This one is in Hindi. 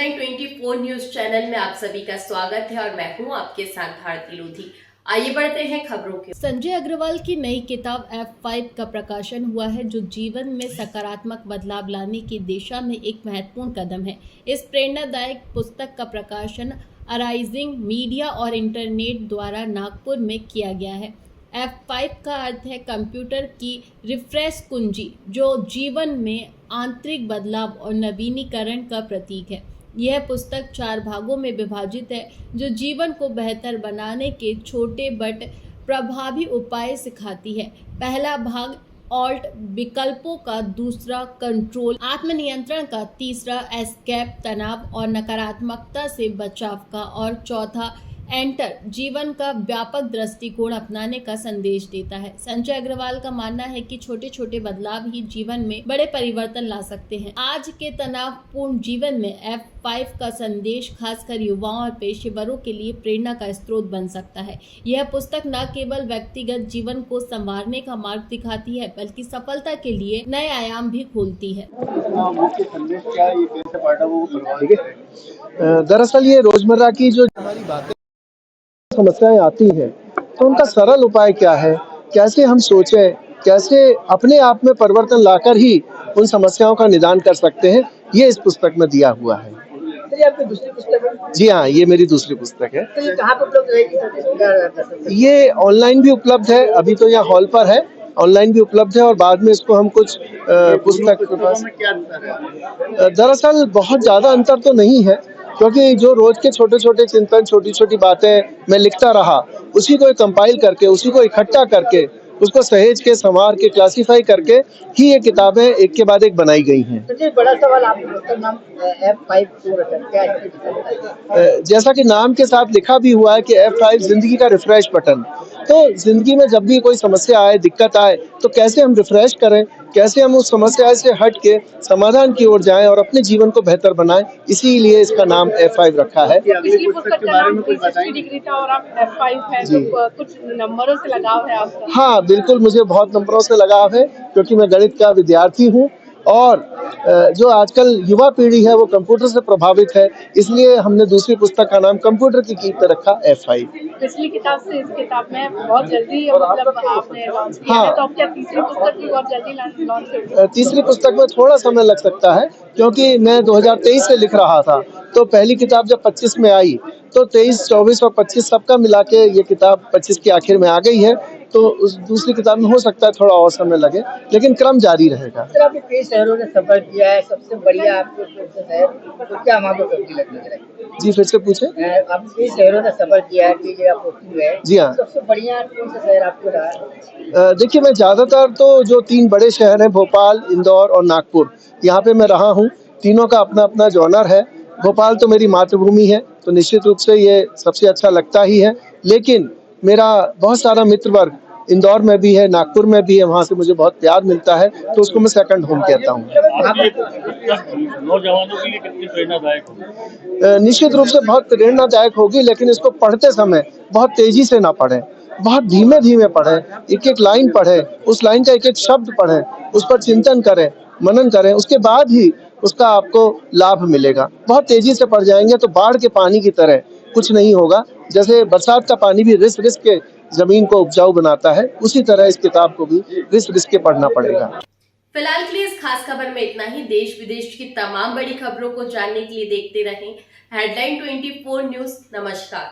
हेडलाइन 24 न्यूज चैनल में आप सभी का स्वागत है और मैं हूं आपके साथ भारती लोधी। आइए बढ़ते हैं खबरों के। संजय अग्रवाल की नई किताब F5 का प्रकाशन हुआ है, जो जीवन में सकारात्मक बदलाव लाने की दिशा में एक महत्वपूर्ण कदम है। इस प्रेरणादायक पुस्तक का प्रकाशन अराइजिंग मीडिया और इंटरनेट द्वारा नागपुर में किया गया है। F5 का अर्थ है कंप्यूटर की रिफ्रेश कुंजी, जो जीवन में आंतरिक बदलाव और नवीनीकरण का प्रतीक है। यह पुस्तक 4 भागों में विभाजित है, जो जीवन को बेहतर बनाने के छोटे बट प्रभावी उपाय सिखाती है। पहला भाग ऑल्ट विकल्पों का, दूसरा कंट्रोल आत्मनियंत्रण का, तीसरा एस्केप तनाव और नकारात्मकता से बचाव का और चौथा एंटर जीवन का व्यापक दृष्टिकोण अपनाने का संदेश देता है। संजय अग्रवाल का मानना है कि छोटे छोटे बदलाव ही जीवन में बड़े परिवर्तन ला सकते हैं। आज के तनावपूर्ण जीवन में F5 का संदेश खासकर युवाओं और पेशेवरों के लिए प्रेरणा का स्रोत बन सकता है। यह पुस्तक न केवल व्यक्तिगत जीवन को संवारने का मार्ग दिखाती है, बल्कि सफलता के लिए नए आयाम भी खोलती है। दरअसल ये रोजमर्रा की जो हमारी बातें समस्याएं आती हैं, तो उनका सरल उपाय क्या है, कैसे हम सोचें, कैसे अपने आप में परिवर्तन लाकर ही उन समस्याओं का निदान कर सकते हैं, ये इस पुस्तक में दिया हुआ है। तो ये आपकी दूसरी पुस्तक है? जी हाँ, ये मेरी दूसरी पुस्तक है। तो ये कहाँ पर उपलब्ध रहेगी? ये ऑनलाइन भी उपलब्ध है, अभी तो यहाँ हॉल पर है, ऑनलाइन भी उपलब्ध है और बाद में इसको हम कुछ पुस्तक के पास। दरअसल बहुत ज्यादा अंतर तो नहीं है, क्योंकि जो रोज के छोटे छोटे चिंतन, छोटी छोटी बातें मैं लिखता रहा, उसी को कंपाइल करके, उसी को इकट्ठा करके, उसको सहेज के, संवार के, क्लासिफाई करके ही ये किताबें एक के बाद एक बनाई गई हैं। तो बड़ा सवाल, आपका नाम F5 क्यों रखा? क्या है? जैसा कि नाम के साथ लिखा भी हुआ है कि F5 जिंदगी का रिफ्रेश बटन। तो जिंदगी में जब भी कोई समस्या आए, दिक्कत आए, तो कैसे हम रिफ्रेश करें, कैसे हम उस समस्या से हट के समाधान की ओर जाएं और अपने जीवन को बेहतर बनाएं, इसीलिए इसका नाम F5 रखा है। पिछली पुस्तक के बारे में 360 डिग्री था और आप F5 है, तो कुछ नंबरों से लगाव है आपका? हाँ, बिल्कुल, मुझे बहुत नंबरों से लगाव है, क्योंकि मैं गणित का विद्यार्थी हूँ और जो आजकल युवा पीढ़ी है वो कंप्यूटर से प्रभावित है, इसलिए हमने दूसरी पुस्तक का नाम कंप्यूटर की कीप पे रखा F5। पिछली किताब से इस किताब में बहुत जल्दी मतलब आपने लॉन्च किया है, तो अब क्या तीसरी पुस्तक भी बहुत जल्दी लॉन्च होगी? तीसरी पुस्तक में थोड़ा समय लग सकता है, क्योंकि मैं 2023 से लिख रहा था, तो पहली किताब जब 25 में आई, तो 23, 24 और 25 सबका मिला के ये किताब 25 के आखिर में आ गई है। तो उस दूसरी किताब में हो सकता है थोड़ा और समय लगे, लेकिन क्रम जारी रहेगा। सर, आपने कई शहरों में सफर किया है, सबसे बढ़िया आपको शहर तो क्या वहाँ पर लग रहा है? जी, फिर से पूछे। आपने कई शहरों में सफर किया है, कई जगह पोस्टिंग है। जी हाँ। सबसे बढ़िया कौन सा शहर आपको रहा? देखिए, मैं ज्यादातर तो जो 3 बड़े शहर हैं, भोपाल, इंदौर और नागपुर, यहाँ पे मैं रहा हूँ। तीनों का अपना अपना जॉनर है। भोपाल तो मेरी मातृभूमि है, तो निश्चित रूप से ये सबसे अच्छा लगता ही है, लेकिन मेरा बहुत सारा मित्र वर्ग इंदौर में भी है, नागपुर में भी है, वहाँ से मुझे बहुत प्यार मिलता है, तो उसको मैं सेकंड होम कहता हूँ। नौजवानों के लिए कितनी प्रेरणादायक होगी? निश्चित रूप से बहुत प्रेरणादायक होगी, लेकिन इसको पढ़ते समय बहुत तेजी से ना पढ़ें, बहुत धीमे धीमे पढ़ें, एक एक लाइन पढ़ें, उस लाइन का एक एक शब्द पढ़ें, उस पर चिंतन करें, मनन करें, उसके बाद ही उसका आपको लाभ मिलेगा। बहुत तेजी से पढ़ जाएंगे तो बाढ़ के पानी की तरह कुछ नहीं होगा। जैसे बरसात का पानी भी रिस रिस के जमीन को उपजाऊ बनाता है, उसी तरह इस किताब को भी रिस रिस के पढ़ना पड़ेगा। फिलहाल के लिए इस खास खबर में इतना ही। देश विदेश की तमाम बड़ी खबरों को जानने के लिए देखते रहें हेडलाइन 24 न्यूज। नमस्कार।